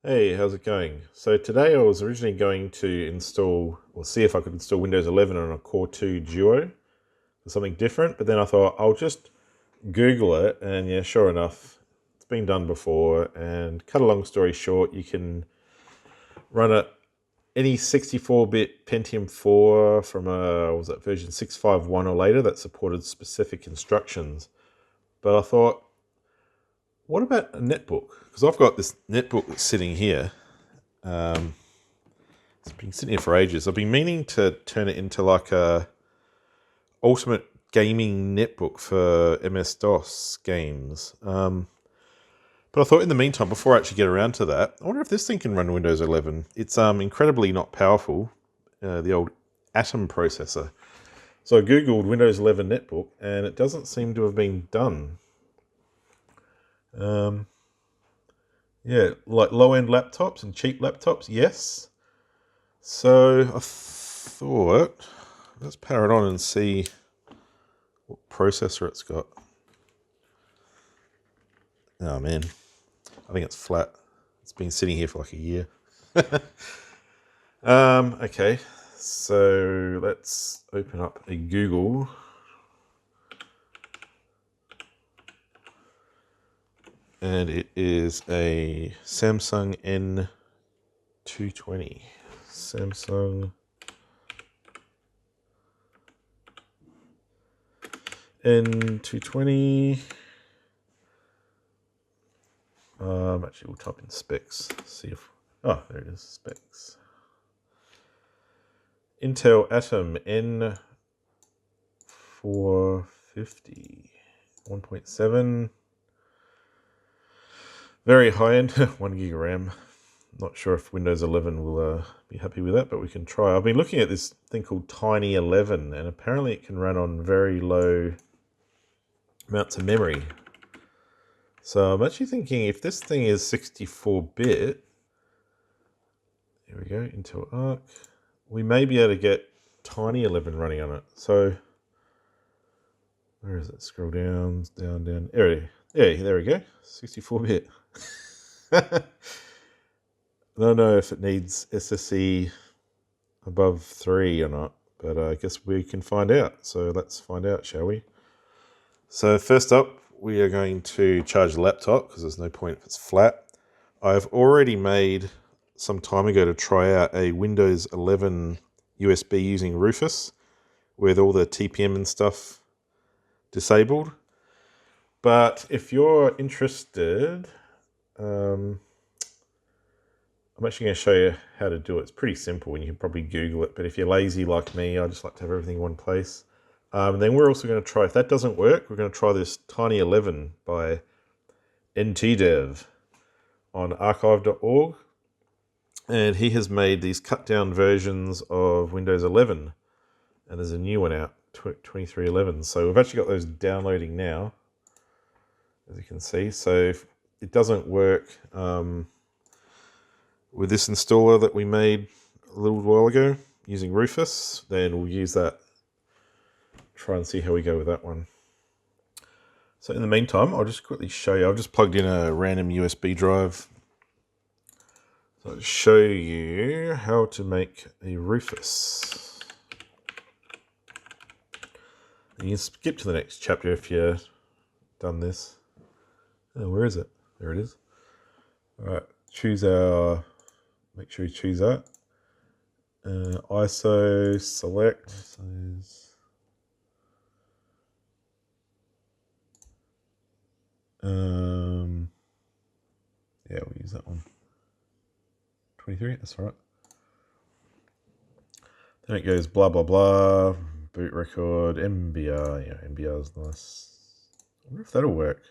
Hey, how's it going? So today I was originally going to install or see if I could install Windows 11 on a Core2 Duo for something different, but then I thought I'll just Google it, and yeah, sure enough, it's been done before. And cut a long story short, you can run it any 64-bit Pentium 4 from was that version 651 or later that supported specific instructions. But I thought, what about a netbook? Because I've got this netbook that's sitting here. It's been sitting here for ages. I've been meaning to turn it into like a ultimate gaming netbook for MS-DOS games. But I thought in the meantime, before I actually get around to that, I wonder if this thing can run Windows 11. It's incredibly not powerful, the old Atom processor. So I Googled Windows 11 netbook, and it doesn't seem to have been done. Yeah, like low-end laptops and cheap laptops, yes. So I thought, let's power it on and see what processor it's got. Oh man, I think it's flat. It's been sitting here for like a year. Okay, so let's open up a Google. And it is a Samsung N220. Samsung N220. Actually, we'll type in specs. See if. Oh, there it is. Specs. Intel Atom N450. 1.7. Very high end. 1 gig of RAM. Not sure if Windows 11 will be happy with that, but we can try. I've been looking at this thing called Tiny 11, and apparently it can run on very low amounts of memory. So I'm actually thinking if this thing is 64-bit, here we go, Intel Arc, we may be able to get Tiny 11 running on it. So where is it? Scroll down, down. There we go, 64-bit. I don't know if it needs SSE above 3 or not, but I guess we can find out. So let's find out, shall we? So first up, we are going to charge the laptop because there's no point if it's flat. I've already made some time ago to try out a Windows 11 USB using Rufus with all the TPM and stuff disabled. But if you're interested, I'm actually going to show you how to do it. It's pretty simple and you can probably Google it. But if you're lazy like me, I just like to have everything in one place. Then we're also going to try, if that doesn't work, we're going to try this Tiny 11 by NTDev on archive.org. And he has made these cut down versions of Windows 11. And there's a new one out, 2311. So we've actually got those downloading now, as you can see. So if it doesn't work with this installer that we made a little while ago using Rufus, then we'll use that. Try and see how we go with that one. So in the meantime, I'll just quickly show you. I've just plugged in a random USB drive. So I'll show you how to make a Rufus. You can skip to the next chapter if you've done this. Oh, where is it? There it is. All right, make sure you choose that. ISO select. Yeah, we'll use that one. 23, that's all right. Then it goes blah, blah, blah, boot record, MBR. Yeah, MBR is nice. I wonder if that'll work.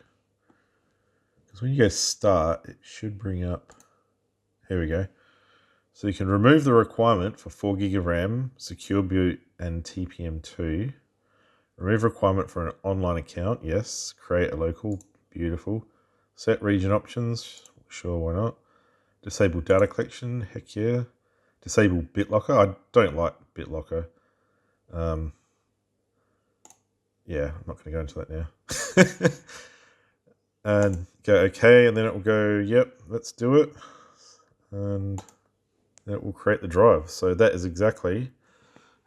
Because when you go start, it should bring up, here we go. So you can remove the requirement for 4 gig of RAM, secure boot, and TPM2. Remove requirement for an online account, yes. Create a local, beautiful. Set region options, sure, why not. Disable data collection, heck yeah. Disable BitLocker, I don't like BitLocker. Yeah, I'm not going to go into that now. And go OK, and then it will go, yep, let's do it. and that will create the drive. So that is exactly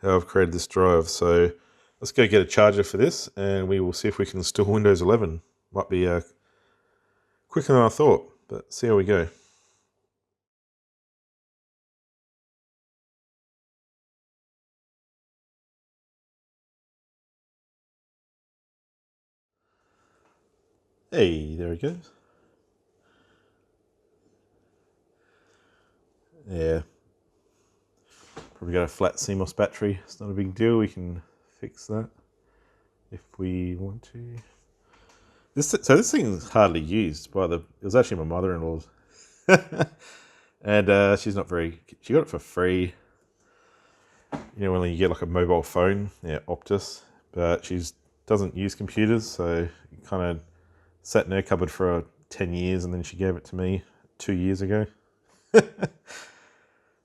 how I've created this drive. So let's go get a charger for this, and we will see if we can install Windows 11. Might be quicker than I thought, but see how we go. Hey, there he goes. Yeah. Probably got a flat CMOS battery. It's not a big deal. We can fix that if we want to. So this thing's hardly used by it was actually my mother-in-law's. And she's not very, she got it for free. You know, when you get like a mobile phone, yeah, Optus, but she doesn't use computers, so it kind of sat in her cupboard for 10 years, and then she gave it to me 2 years ago.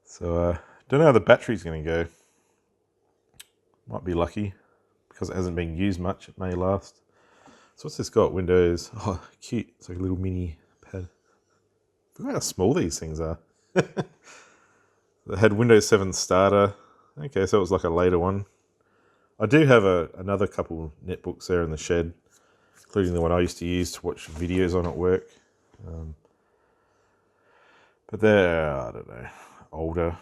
So don't know how the battery's going to go. Might be lucky because it hasn't been used much. It may last. So what's this got? Windows. Oh, cute. It's like a little mini pad. I forgot how small these things are. It had Windows 7 Starter. Okay, so it was like a later one. I do have another couple netbooks there in the shed, including the one I used to use to watch videos on at work. But they're, I don't know, older.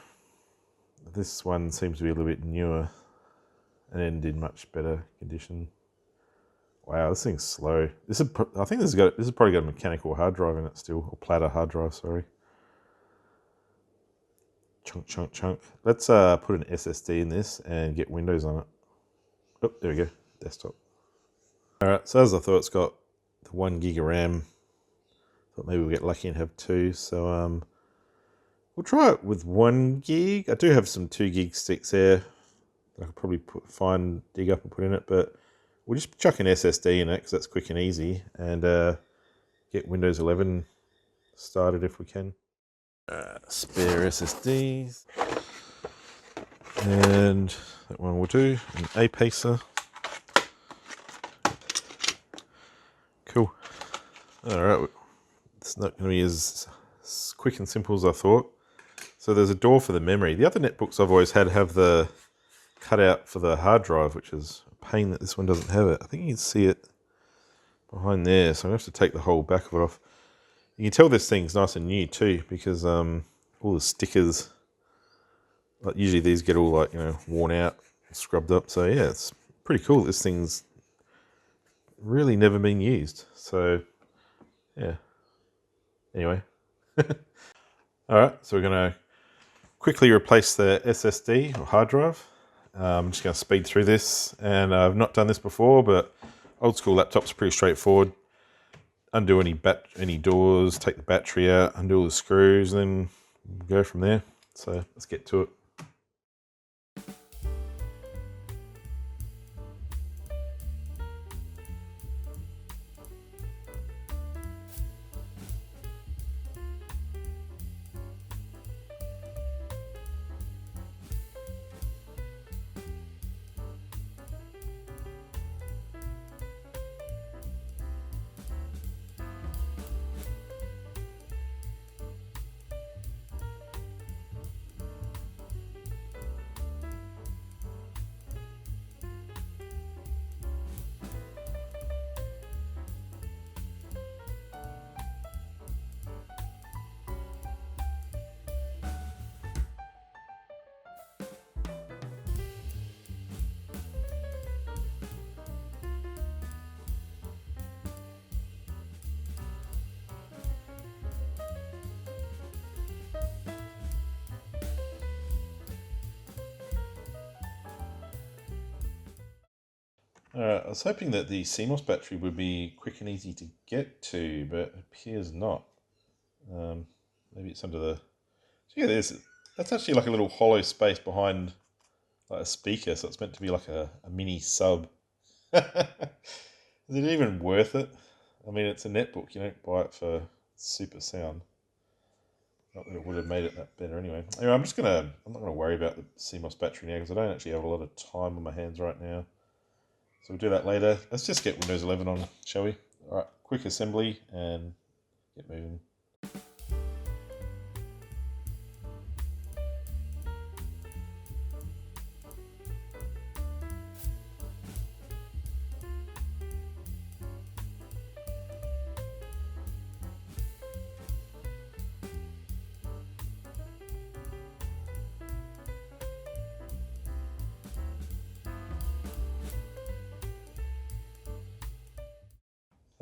This one seems to be a little bit newer and in much better condition. Wow, this thing's slow. I think this has probably got a mechanical hard drive in it still, or platter hard drive, sorry. Chunk. Let's put an SSD in this and get Windows on it. Oh, there we go, desktop. All right, so as I thought, it's got the 1 gig of RAM. Thought maybe we'll get lucky and have 2. So we'll try it with 1 gig. I do have some 2 gig sticks there. I could probably dig up and put in it, but we'll just chuck an SSD in it because that's quick and easy, and get Windows 11 started if we can. Spare SSDs, and that one will do. An A-Pacer. Cool. All right, it's not going to be as quick and simple as I thought. So there's a door for the memory. The other netbooks I've always had have the cutout for the hard drive, which is a pain that this one doesn't have it. I think you can see it behind there, so I'm going to have to take the whole back of it off. You can tell this thing's nice and new too, because all the stickers, like usually these get all like, worn out, scrubbed up. So yeah, it's pretty cool. This thing's really never been used. So yeah. Anyway. All right, so we're going to quickly replace the SSD or hard drive. I'm just going to speed through this, and I've not done this before, but old school laptops are pretty straightforward. Undo any doors, take the battery out, undo all the screws, and then go from there. So let's get to it. I was hoping that the CMOS battery would be quick and easy to get to, but it appears not. Maybe it's under the... So yeah, that's actually like a little hollow space behind like a speaker, so it's meant to be like a mini sub. Is it even worth it? I mean, it's a netbook. You don't buy it for super sound. Not that it would have made it that better anyway. Anyway, I'm not gonna worry about the CMOS battery now because I don't actually have a lot of time on my hands right now. So we'll do that later. Let's just get Windows 11 on, shall we? All right, quick assembly and get moving.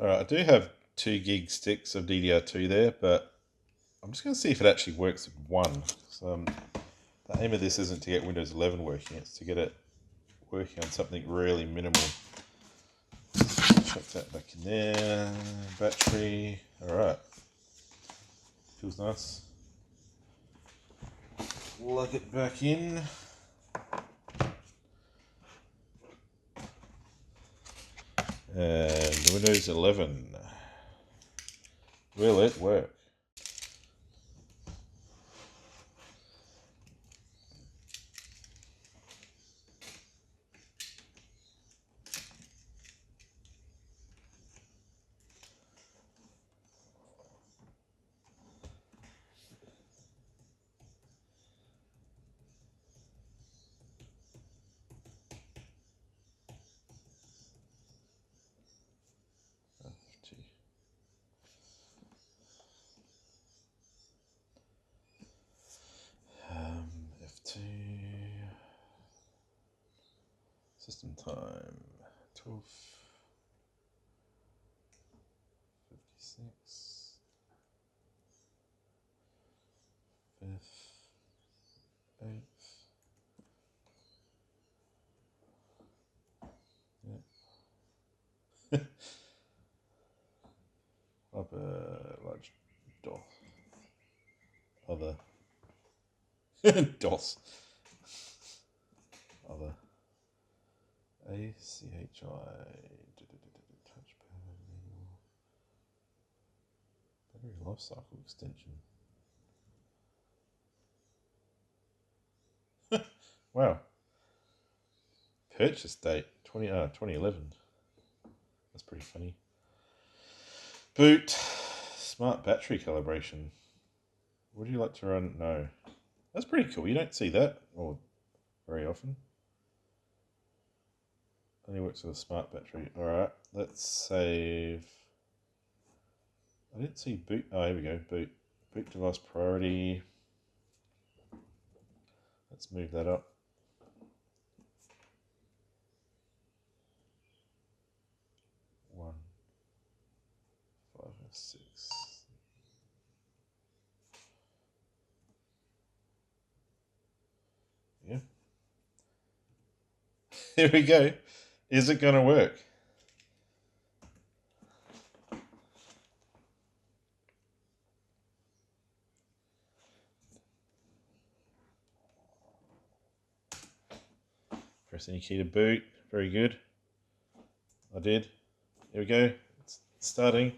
Alright, I do have 2 gig sticks of DDR2 there, but I'm just going to see if it actually works with one. So the aim of this isn't to get Windows 11 working, it's to get it working on something really minimal. Chuck that back in there. Battery. Alright. Feels nice. Plug it back in. And Windows 11. Will it work? F2. System time 12:56. 5th, 8th. Yeah. Up a large DOS. Other. DOS. Other. ACHI. Touchpad. Battery life cycle extension. Wow. Purchase date 2011. That's pretty funny. Boot. Smart battery calibration. Would you like to run? No. That's pretty cool. You don't see that very often. Only works with a smart battery. Alright, let's save. I didn't see boot. Oh, here we go. Boot. Boot device priority. Let's move that up. 1, 5, 6. Yeah. Here we go. Is it going to work? Press any key to boot. Very good. I did. Here we go. It's starting.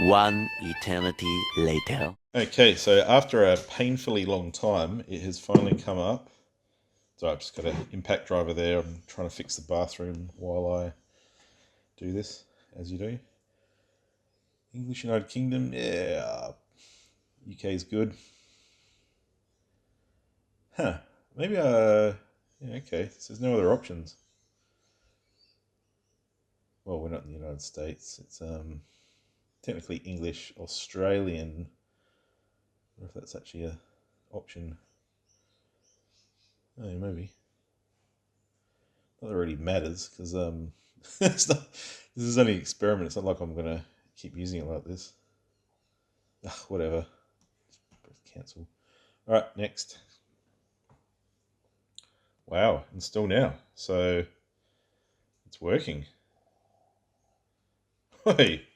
One eternity later. Okay, so after a painfully long time, it has finally come up. So I've just got an impact driver there. I'm trying to fix the bathroom while I do this, as you do. English United Kingdom, yeah. UK is good. Huh. Maybe, yeah, okay. So there's no other options. Well, we're not in the United States. It's technically English Australian. I wonder if that's actually a option. Oh, maybe. Not that it really matters, because this is only an experiment. It's not like I'm going to keep using it like this. Whatever. Press cancel. Alright, next. Wow, install now. So it's working. Hey,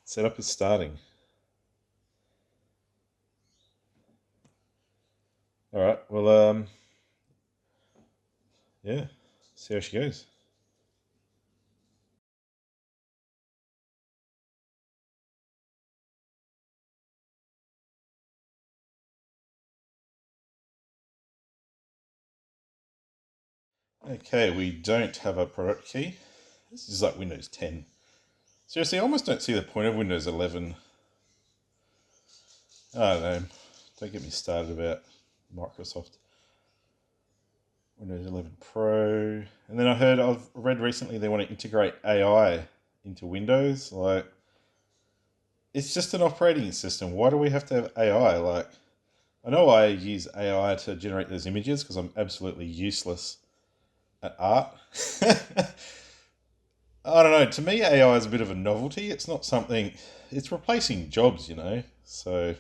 setup is starting. Alright, well, yeah, see how she goes. Okay, we don't have a product key. This is like Windows 10. Seriously, I almost don't see the point of Windows 11. I don't know. Don't get me started about Microsoft. Windows 11 Pro. And then I've read recently they want to integrate AI into Windows. Like, It's just an operating system. Why do we have to have AI? Like, I know I use AI to generate those images because I'm absolutely useless at art. I don't know. To me, AI is a bit of a novelty. It's not something. It's replacing jobs, you know. So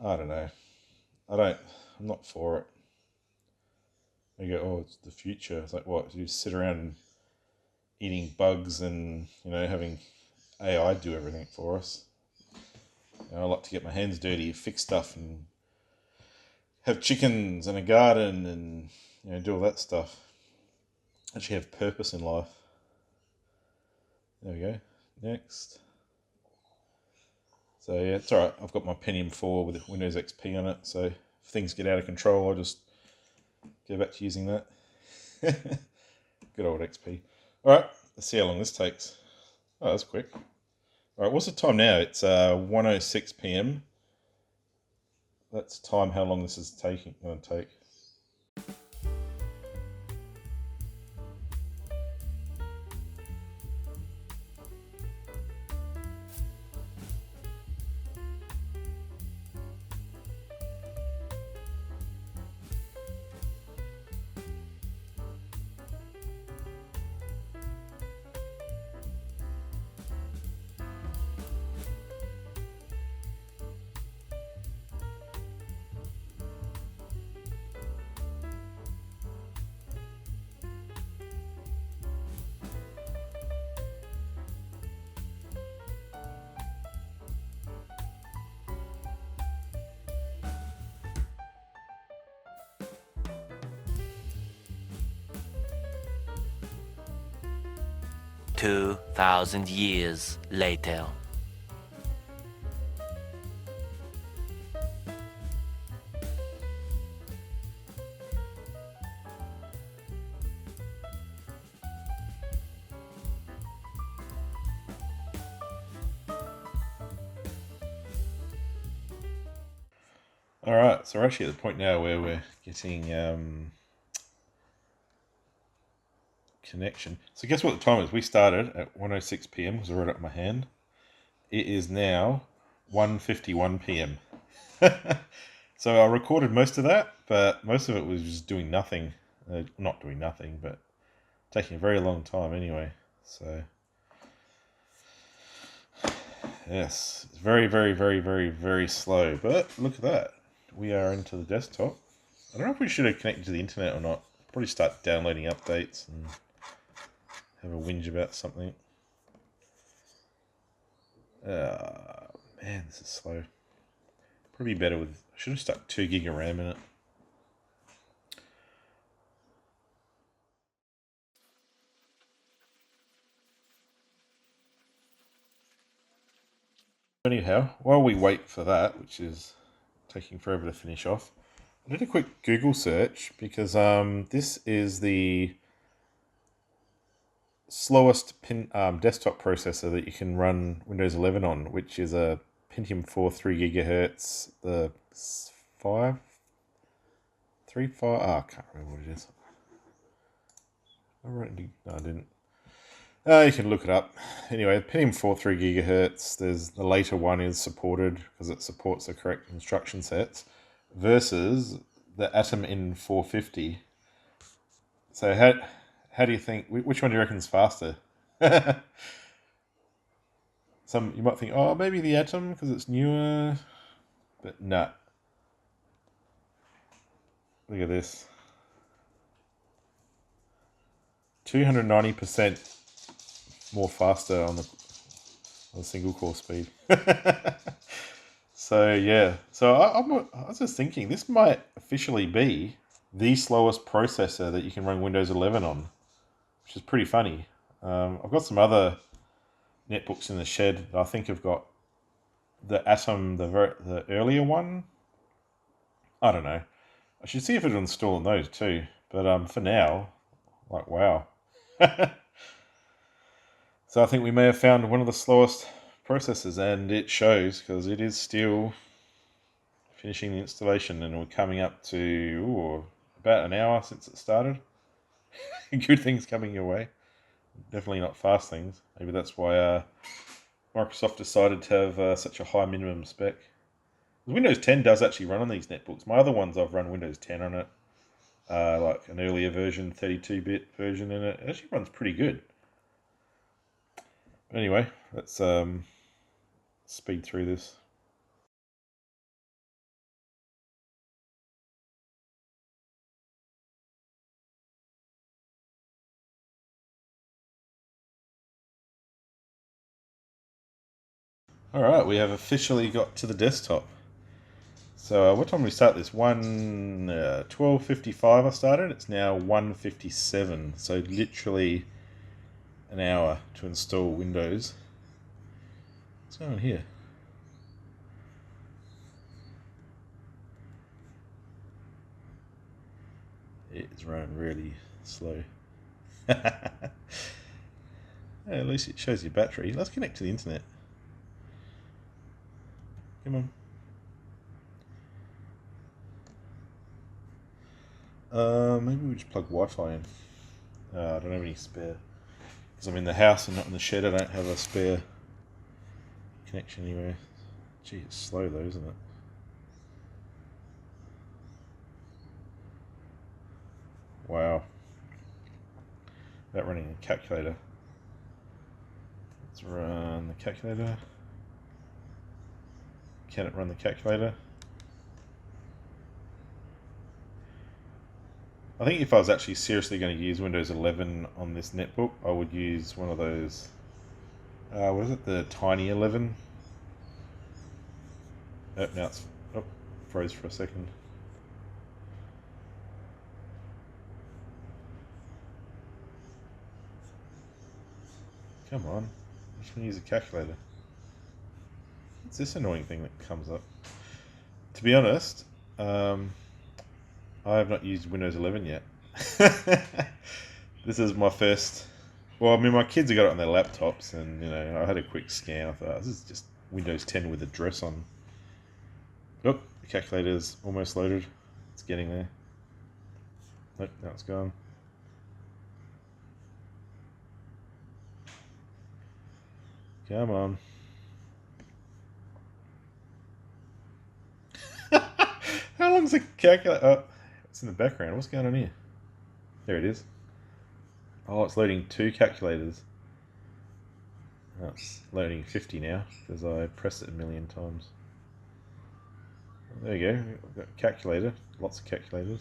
I don't know. I don't. I'm not for it. They go, oh, it's the future. It's like what? You sit around eating bugs and having AI do everything for us. I like to get my hands dirty, fix stuff, and have chickens and a garden, and do all that stuff. Actually, have purpose in life. There we go. Next. So yeah, it's alright. I've got my Pentium 4 with Windows XP on it, so if things get out of control, I'll just go back to using that. Good old XP. Alright, let's see how long this takes. Oh, that's quick. Alright, what's the time now? It's 1:06 PM. Let's time how long this is going to take. Two 2,000 years later. Alright, so we're actually at the point now where we're getting connection. So guess what the time is? We started at 1:06 PM because I wrote it up my hand. It is now 1:51 PM. So I recorded most of that, but most of it was just doing nothing. Not doing nothing, but taking a very long time anyway. So yes, it's very, very, very, very, very slow. But look at that. We are into the desktop. I don't know if we should have connected to the internet or not. Probably start downloading updates and have a whinge about something. Man, this is slow. Probably better with. I should have stuck 2 gig of RAM in it. Anyhow, while we wait for that, which is taking forever to finish off, I did a quick Google search because this is the slowest desktop processor that you can run Windows 11 on, which is a Pentium 4 3 gigahertz, the 5, 3, 5, I can't remember what it is. I wrote it, no, I didn't. You can look it up. Anyway, Pentium 4 3 gigahertz, there's the later one is supported because it supports the correct instruction sets versus the Atom N450. So how do you think, which one do you reckon is faster? You might think, oh, maybe the Atom because it's newer, but no. Look at this. 290% more faster on the single core speed. So yeah, so I was just thinking this might officially be the slowest processor that you can run Windows 11 on, which is pretty funny. I've got some other netbooks in the shed that I think have got the Atom, the earlier one. I don't know. I should see if it'll install on those too. But for now, like wow. So I think we may have found one of the slowest processors, and it shows because it is still finishing the installation, and we're coming up to about an hour since it started. Good things coming your way. Definitely not fast things. Maybe that's why Microsoft decided to have such a high minimum spec. Windows 10 does actually run on these netbooks. My other ones, I've run Windows 10 on it, like an earlier version, 32-bit version in it. It actually runs pretty good. But anyway, let's speed through this. Alright, we have officially got to the desktop. So what time did we start this? 12:55 I started. It's now 1:57. So literally an hour to install Windows. What's going on here? It's running really slow. At least it shows your battery. Let's connect to the internet. Come on. Maybe we just plug Wi-Fi in. I don't have any spare. Because I'm in the house and not in the shed, I don't have a spare connection anywhere. Gee, it's slow though, isn't it? Wow. About running a calculator. Let's run the calculator. Can it run the calculator? I think if I was actually seriously going to use Windows 11 on this netbook, I would use one of those, what is it, the Tiny 11? Oh, now it's, froze for a second. Come on, I just want to use a calculator. What's this annoying thing that comes up? To be honest, I have not used Windows 11 yet. This is my first. Well, I mean, my kids have got it on their laptops, and you know, I had a quick scan. I thought this is just Windows 10 with address on. Oh, the calculator's almost loaded. It's getting there. Nope, now it's gone. Come on. How long's the calculator? Oh, it's in the background. What's going on here? There it is. Oh, it's loading 2 calculators. Oh, it's loading 50 now because I pressed it a million times. There you go. I've got a calculator. Lots of calculators.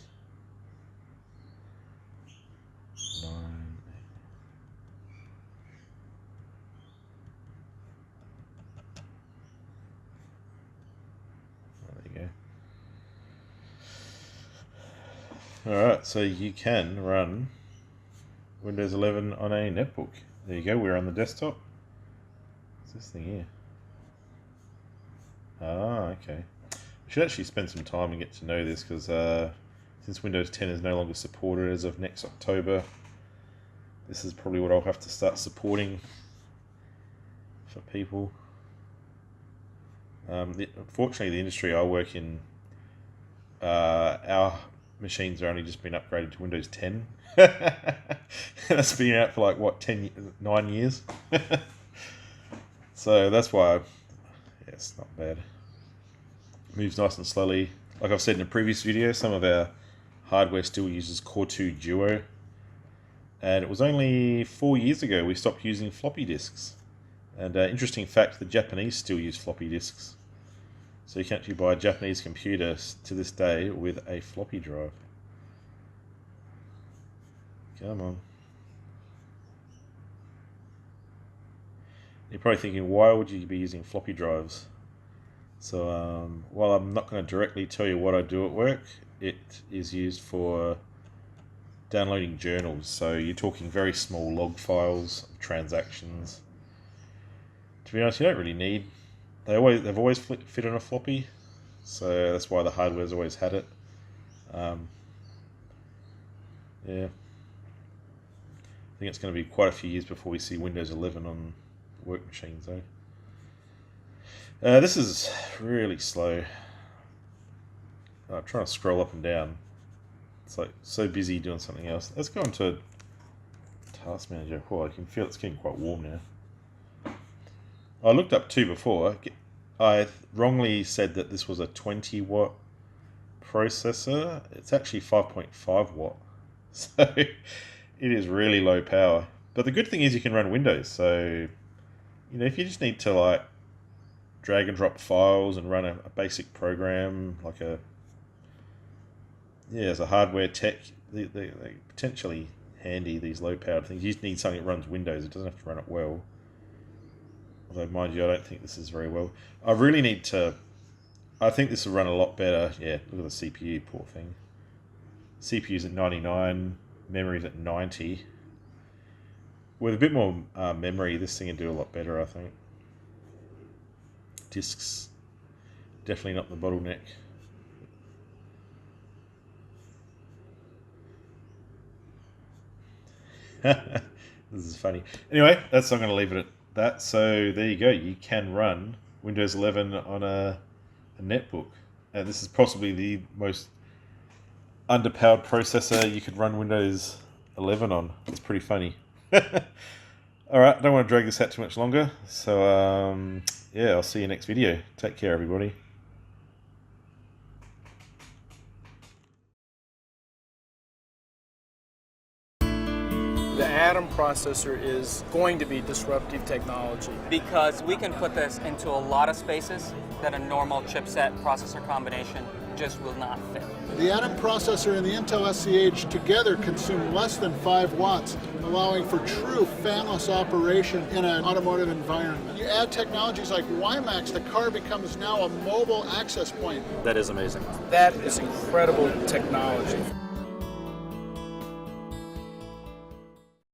9. Alright, so you can run Windows 11 on a netbook. There you go, we're on the desktop. What's this thing here? Ah, okay. We should actually spend some time and get to know this because since Windows 10 is no longer supported as of next October, this is probably what I'll have to start supporting for people. Unfortunately, the industry I work in, our machines are only just been upgraded to Windows 10. That's been out for like what, 9 years. So that's why, yeah, it's not bad. It moves nice and slowly. Like I've said in a previous video, some of our hardware still uses Core2 Duo, and it was only 4 years ago we stopped using floppy disks. And interesting fact, the Japanese still use floppy disks. So you can actually buy a Japanese computer to this day with a floppy drive. Come on. You're probably thinking, why would you be using floppy drives? So while I'm not going to directly tell you what I do at work, it is used for downloading journals. So you're talking very small log files, transactions. To be honest, you don't really need. They've always fit on a floppy, so that's why the hardware's always had it. Yeah, I think it's going to be quite a few years before we see Windows 11 on work machines, though. This is really slow. I'm trying to scroll up and down. It's like so busy doing something else. Let's go into Task Manager. Oh, I can feel it's getting quite warm now. I looked up 2 before. I wrongly said that this was a 20 watt processor. It's actually 5.5 watt. So it is really low power. But the good thing is you can run Windows. So, you know, if you just need to like drag and drop files and run a basic program, like as a hardware tech, they're potentially handy, these low powered things. You just need something that runs Windows. It doesn't have to run it well. Although, mind you, I don't think this is very well. I really need to... I think this will run a lot better. Yeah, look at the CPU, poor thing. CPU's at 99, memory's at 90. With a bit more memory, this thing will do a lot better, I think. Disks, definitely not the bottleneck. This is funny. Anyway, I'm going to leave it at that. So there you go. You can run Windows 11 on a netbook. This is possibly the most underpowered processor you could run Windows 11 on. It's pretty funny. All right, I don't want to drag this out too much longer. So yeah, I'll see you next video. Take care, everybody. The Atom processor is going to be disruptive technology. Because we can put this into a lot of spaces that a normal chipset processor combination just will not fit. The Atom processor and the Intel SCH together consume less than 5 watts, allowing for true fanless operation in an automotive environment. You add technologies like WiMAX, the car becomes now a mobile access point. That is amazing. That is incredible technology.